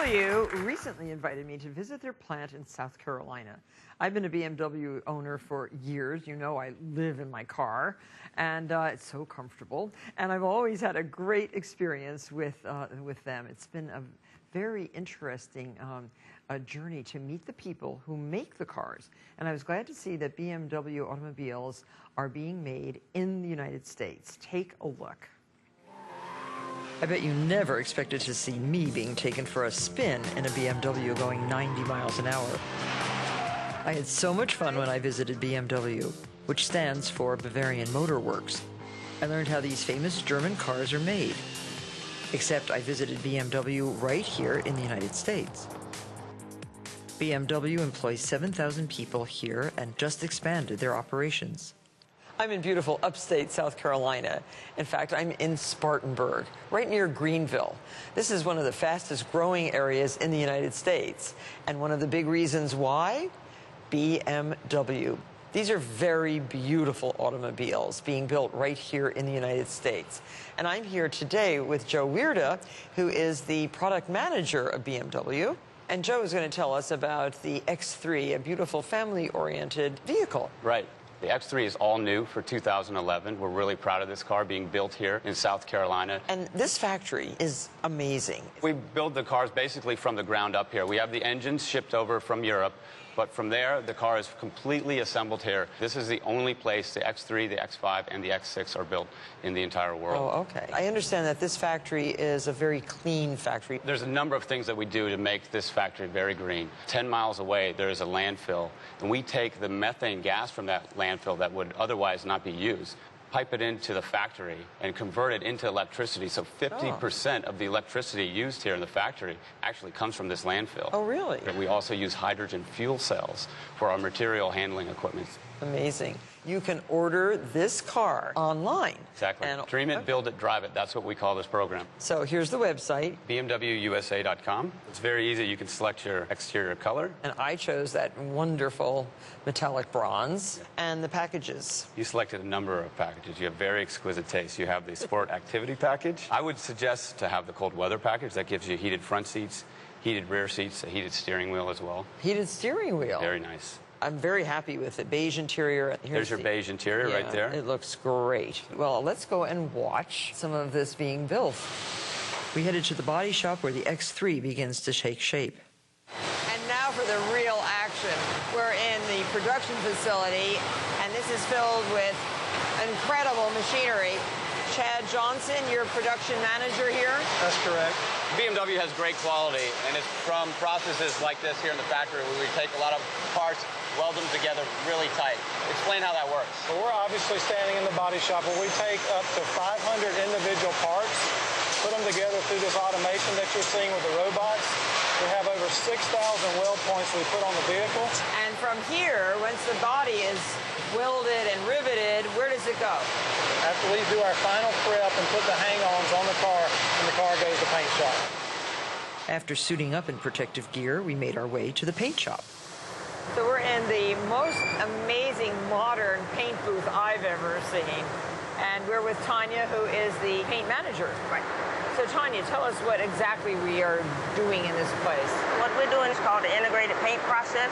BMW recently invited me to visit their plant in South Carolina. I've been a BMW owner for years. You know, I live in my car, and it's so comfortable. And I've always had a great experience with them. It's been a very interesting journey to meet the people who make the cars. And I was glad to see that BMW automobiles are being made in the United States. Take a look. I bet you never expected to see me being taken for a spin in a BMW going 90 miles an hour. I had so much fun when I visited BMW, which stands for Bavarian Motor Works. I learned how these famous German cars are made. Except I visited BMW right here in the United States. BMW employs 7,000 people here and just expanded their operations. I'm in beautiful upstate South Carolina. In fact, I'm in Spartanburg, right near Greenville. This is one of the fastest growing areas in the United States. And one of the big reasons why? BMW. These are very beautiful automobiles being built right here in the United States. And I'm here today with Joe Weirda, who is the product manager of BMW. And Joe is going to tell us about the X3, a beautiful family-oriented vehicle. Right. The X3 is all new for 2011. We're really proud of this car being built here in South Carolina. And this factory is amazing. We build the cars basically from the ground up here. We have the engines shipped over from Europe, but from there, the car is completely assembled here. This is the only place the X3, the X5, and the X6 are built in the entire world. Oh, okay. I understand that this factory is a very clean factory. There's a number of things that we do to make this factory very green. 10 miles away, there is a landfill, and we take the methane gas from that landfill that would otherwise not be used, pipe it into the factory, and convert it into electricity. So 50% of the electricity used here in the factory actually comes from this landfill. Oh, really? We also use hydrogen fuel cells for our material handling equipment. Amazing. You can order this car online. Exactly. Dream it, build it, drive it. That's what we call this program. So here's the website. BMWUSA.com. It's very easy. You can select your exterior color. And I chose that wonderful metallic bronze. And the packages. You selected a number of packages. You have very exquisite taste. You have the Sport Activity package. I would suggest to have the cold weather package. That gives you heated front seats, heated rear seats, a heated steering wheel as well. Heated steering wheel. Very nice. I'm very happy with it. Beige interior. There's your beige interior right there. It looks great. Well, let's go and watch some of this being built. We headed to the body shop where the X3 begins to take shape. And now for the real action. We're in the production facility, and this is filled with incredible machinery. Chad Johnson, your production manager here? That's correct. BMW has great quality, and it's from processes like this here in the factory where we take a lot of parts, weld them together really tight. Explain how that works. So we're obviously standing in the body shop where we take up to 500 individual parts, put them together through this automation that you're seeing with the robots. We have over 6,000 weld points we put on the vehicle. And from here, once the body is welded and riveted, where does it go? After we do our final prep and put the hang-ons on the car, and the car goes to paint shop. After suiting up in protective gear, we made our way to the paint shop. So we're in the most amazing modern paint booth I've ever seen. And we're with Tanya, who is the paint manager. Right. So Tanya, tell us what exactly we are doing in this place. What we're doing is called the integrated paint process.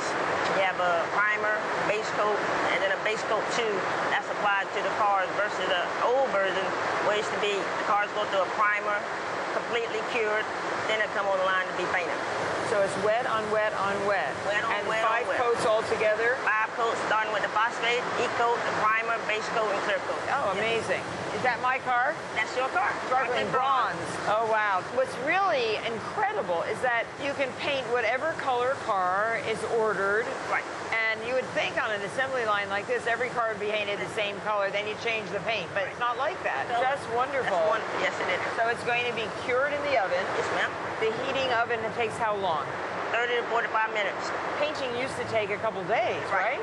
We have a primer, base coat, and then a base coat too that's applied to the cars versus the old version where it used to be the cars go through a primer, completely cured, then it come on the line to be painted. So it's wet on wet on wet. Wet on and wet five on wet. coats all together? 5 coats starting with the phosphate, E-coat, the primer, base coat, and clear coat. Oh, amazing. Is that my car? That's your car. Sparkling bronze. Oh, wow. What's really incredible is that you can paint whatever color car is ordered. Right. And you would think on an assembly line like this, every car would be painted the same color, then you change the paint. But it's not like that. No. Just wonderful. That's wonderful. Yes, it is. So it's going to be cured in the oven. Yes, ma'am. The heating oven, it takes how long? 30 to 45 minutes. Painting used to take a couple days, right?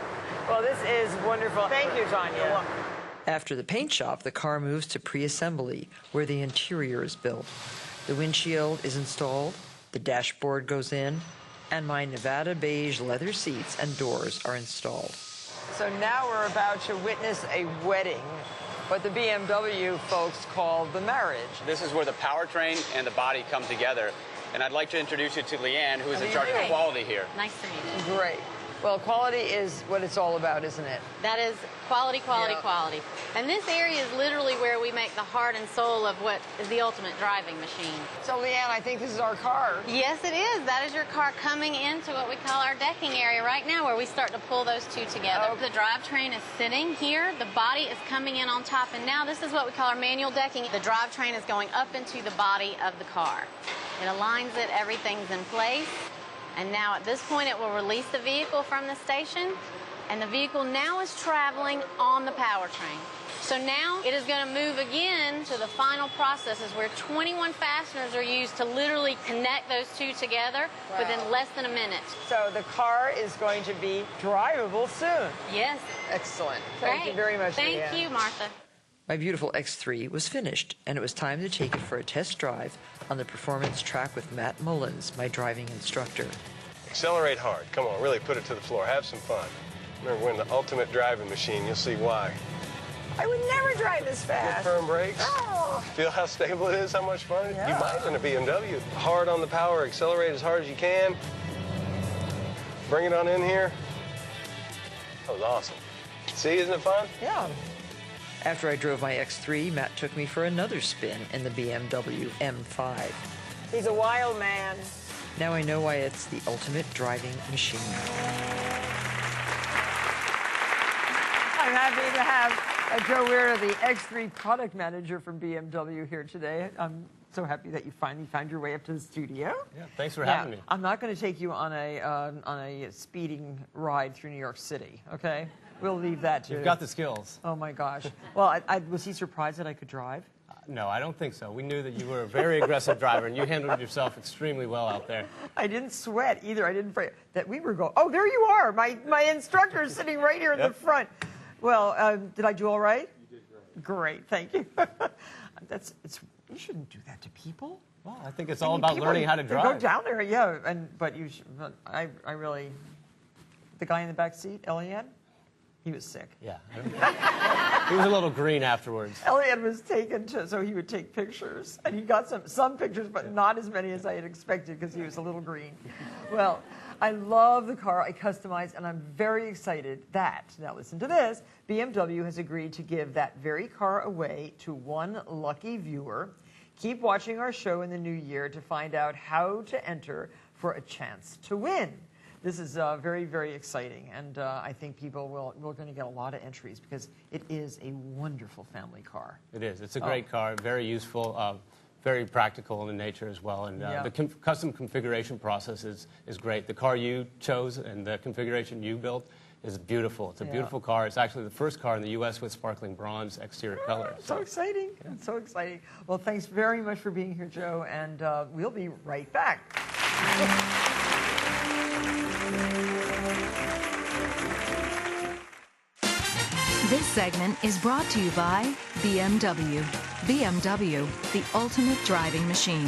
Well, this is wonderful. Thank you, Tanya. You're welcome. After the paint shop, the car moves to pre-assembly, where the interior is built. The windshield is installed, the dashboard goes in, and my Nevada beige leather seats and doors are installed. So now we're about to witness a wedding, what the BMW folks call the marriage. This is where the powertrain and the body come together. And I'd like to introduce you to Leanne, who is in charge of Hey. quality here. Nice to meet you. Great. Well, quality is what it's all about, isn't it? That is quality, quality, Yeah. quality. And this area is literally where we make the heart and soul of what is the ultimate driving machine. So, Leanne, I think this is our car. Yes, it is. That is your car coming into what we call our decking area right now, where we start to pull those two together. Oh. The drivetrain is sitting here. The body is coming in on top. And now this is what we call our manual decking. The drivetrain is going up into the body of the car. It aligns it. Everything's in place. And now at this point, it will release the vehicle from the station, and the vehicle now is traveling on the powertrain. So now it is going to move again to the final processes where 21 fasteners are used to literally connect those two together within less than a minute. So the car is going to be drivable soon. Yes. Excellent. Thank you very much, Thank Leanne. you, Martha. My beautiful X3 was finished, and it was time to take it for a test drive on the performance track with Matt Mullins, my driving instructor. Accelerate hard. Come on, really put it to the floor. Have some fun. Remember, we're in the ultimate driving machine. You'll see why. I would never drive this Good fast. firm brakes. Oh. Feel how stable it is, how much fun? Yeah. You might in a BMW. Hard on the power, accelerate as hard as you can. Bring it on in here. That was awesome. See, isn't it fun? Yeah. After I drove my X3, Matt took me for another spin in the BMW M5. He's a wild man. Now I know why it's the ultimate driving machine. I'm happy to have Joe Weir, the X3 product manager from BMW, here today. I'm so happy that you finally found your way up to the studio. Yeah, thanks for Now, having me. I'm not going to take you on a speeding ride through New York City, okay? We'll leave that to... You've got the skills. Oh, my gosh. Well, was he surprised that I could drive? No, I don't think so. We knew that you were a very aggressive driver, and you handled yourself extremely well out there. I didn't sweat either. I didn't fret that we were going. Oh, there you are. My instructor is sitting right here in the front. Well, did I do all right? You did great. Great, thank you. You shouldn't do that to people. Well, I think it's all about learning how to drive. Go down there, yeah. But I really, the guy in the back seat, Elian, he was sick. Yeah. He was a little green afterwards. Elian was taken so he would take pictures, and he got some pictures, but not as many as I had expected because he was a little green. Well, I love the car. I customized, and I'm very excited that, now listen to this, BMW has agreed to give that very car away to one lucky viewer. Keep watching our show in the new year to find out how to enter for a chance to win. This is very, very exciting, and I think we're going to get a lot of entries because it is a wonderful family car. It is. It's a great car, very useful, very practical in nature as well, and the custom configuration process is great. The car you chose and the configuration you built is beautiful. It's a beautiful car. It's actually the first car in the U.S. with sparkling bronze exterior color. So exciting. Yeah. It's so exciting. Well, thanks very much for being here, Joe, and we'll be right back. This segment is brought to you by BMW. BMW, the ultimate driving machine.